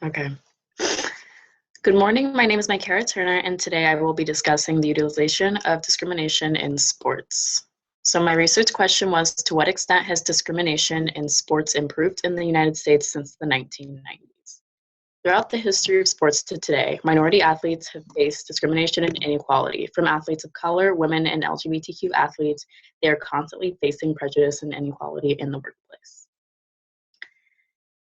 Okay. Good morning. My name is Mykara Turner, and today I will be discussing the utilization of discrimination in sports. So my research question was, to what extent has discrimination in sports improved in the United States since the 1990s? Throughout the history of sports to today, minority athletes have faced discrimination and inequality. From athletes of color, women, and LGBTQ athletes, they are constantly facing prejudice and inequality in the workplace.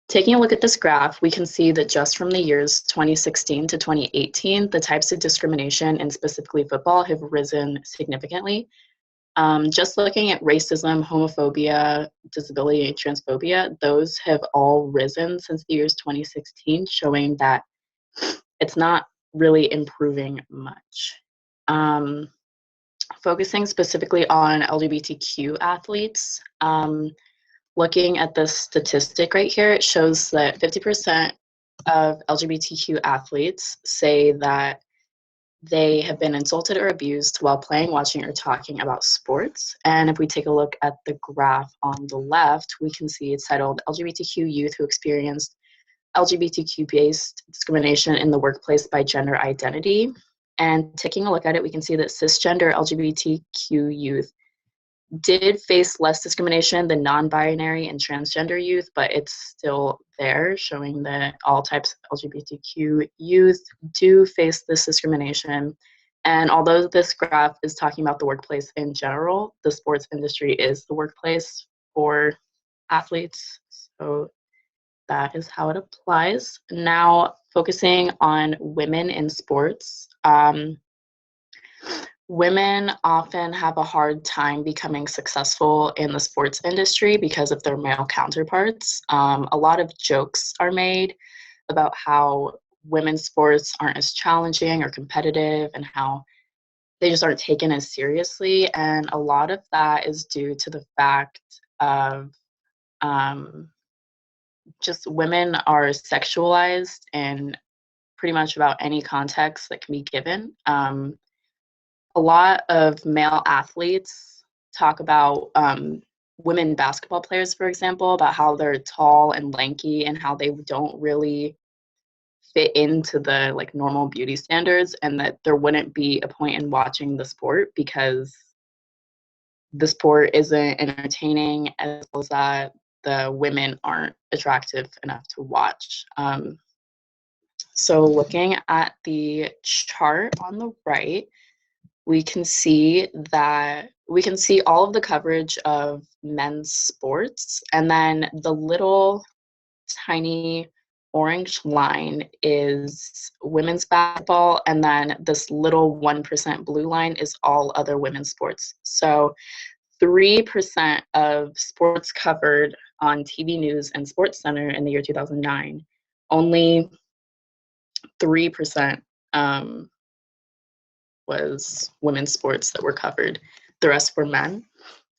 Taking a look at this graph, we can see that just from the years 2016 to 2018, the types of discrimination in specifically football have risen significantly. Just looking at racism, homophobia, disability, transphobia, those have all risen since the years 2016, showing that it's not really improving much. Um, Focusing specifically on LGBTQ athletes, looking at this statistic right here, it shows that 50% of LGBTQ athletes say that they have been insulted or abused while playing, watching, or talking about sports. And if we take a look at the graph on the left, we can see it's titled LGBTQ Youth Who Experienced LGBTQ-based discrimination in the workplace by gender identity. And taking a look at it, we can see that cisgender LGBTQ youth did face less discrimination than non-binary and transgender youth, but it's still there, showing that all types of LGBTQ youth do face this discrimination. And although this graph is talking about the workplace in general, the sports industry is the workplace for athletes. So that is how it applies. Now, focusing on women in sports. Women often have a hard time becoming successful in the sports industry because of their male counterparts. A lot of jokes are made about how women's sports aren't as challenging or competitive and how they just aren't taken as seriously. And a lot of that is due to the fact of um, just women are sexualized in pretty much about any context that can be given. A lot of male athletes talk about women basketball players, for example, about how they're tall and lanky and how they don't really fit into the like normal beauty standards, and that there wouldn't be a point in watching the sport because the sport isn't entertaining, as well as that the women aren't attractive enough to watch. So looking at the chart on the right, we can see all of the coverage of men's sports, and then the little tiny orange line is women's basketball, and then this little 1% blue line is all other women's sports. So 3% of sports covered on TV news and Sports Center in the year 2009, only 3% was women's sports that were covered. The rest were men.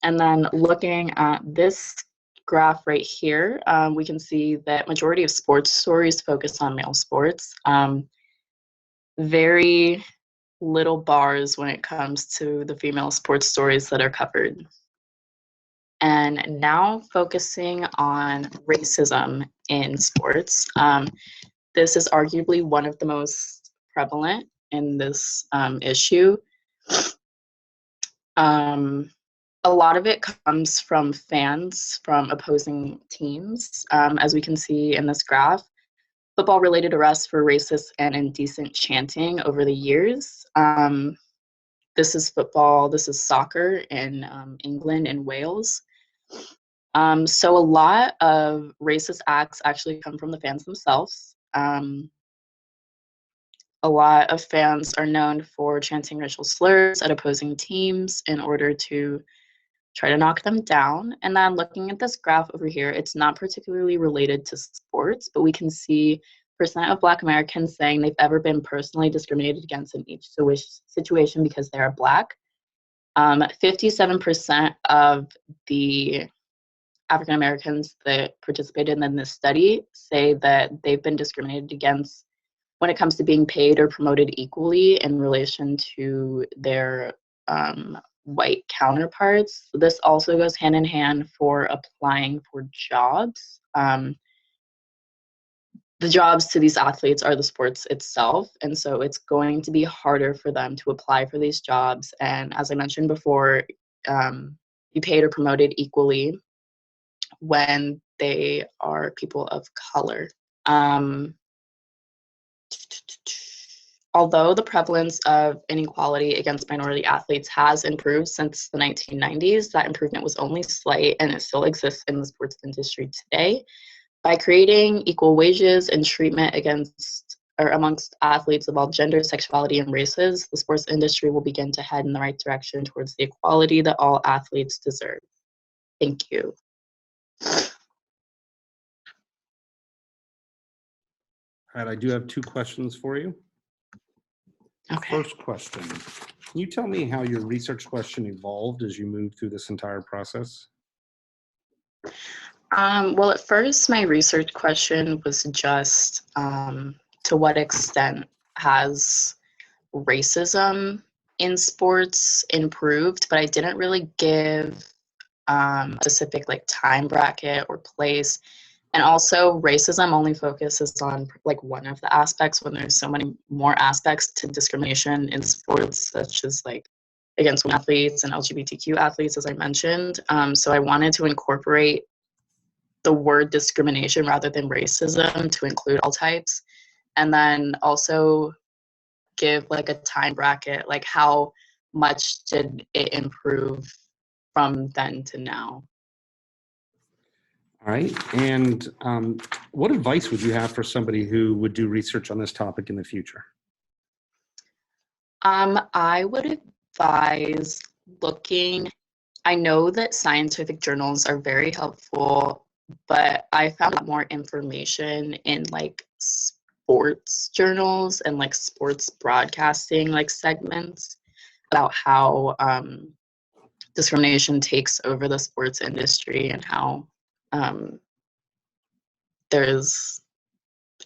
And then looking at this graph right here, we can see that majority of sports stories focus on male sports. Very little bars when it comes to the female sports stories that are covered. And now focusing on racism in sports. This is arguably one of the most prevalent in this issue. A lot of it comes from fans from opposing teams, as we can see in this graph. Football-related arrests for racist and indecent chanting over the years. This is football, this is soccer in England and Wales. So a lot of racist acts actually come from the fans themselves. A lot of fans are known for chanting racial slurs at opposing teams in order to try to knock them down. And then looking at this graph over here, it's not particularly related to sports, but we can see percent of Black Americans saying they've ever been personally discriminated against in each situation because they are Black. 57% of the African Americans that participated in this study say that they've been discriminated against when it comes to being paid or promoted equally in relation to their white counterparts. This also goes hand in hand for applying for jobs. the jobs to these athletes are the sports itself, and so it's going to be harder for them to apply for these jobs. And as I mentioned before, be paid or promoted equally when they are people of color. Um, Although the prevalence of inequality against minority athletes has improved since the 1990s, that improvement was only slight and it still exists in the sports industry today. By creating equal wages and treatment against or amongst athletes of all genders, sexuality, and races, the sports industry will begin to head in the right direction towards the equality that all athletes deserve. Thank you. All right, I do have 2 questions for you. Okay. First question, can you tell me how your research question evolved as you moved through this entire process? Well, at first, my research question was just to what extent has racism in sports improved, but I didn't really give a specific like time bracket or place. And also, racism only focuses on like one of the aspects when there's so many more aspects to discrimination in sports, such as like against women athletes and LGBTQ athletes, as I mentioned. So I wanted to incorporate the word discrimination rather than racism to include all types, and then also give like a time bracket, like how much did it improve from then to now. All right, and what advice would you have for somebody who would do research on this topic in the future? I would advise looking. I know that scientific journals are very helpful, but I found more information in like sports journals and like sports broadcasting like segments about how discrimination takes over the sports industry and how um, there's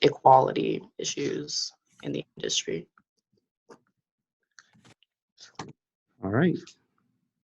equality issues in the industry. All right.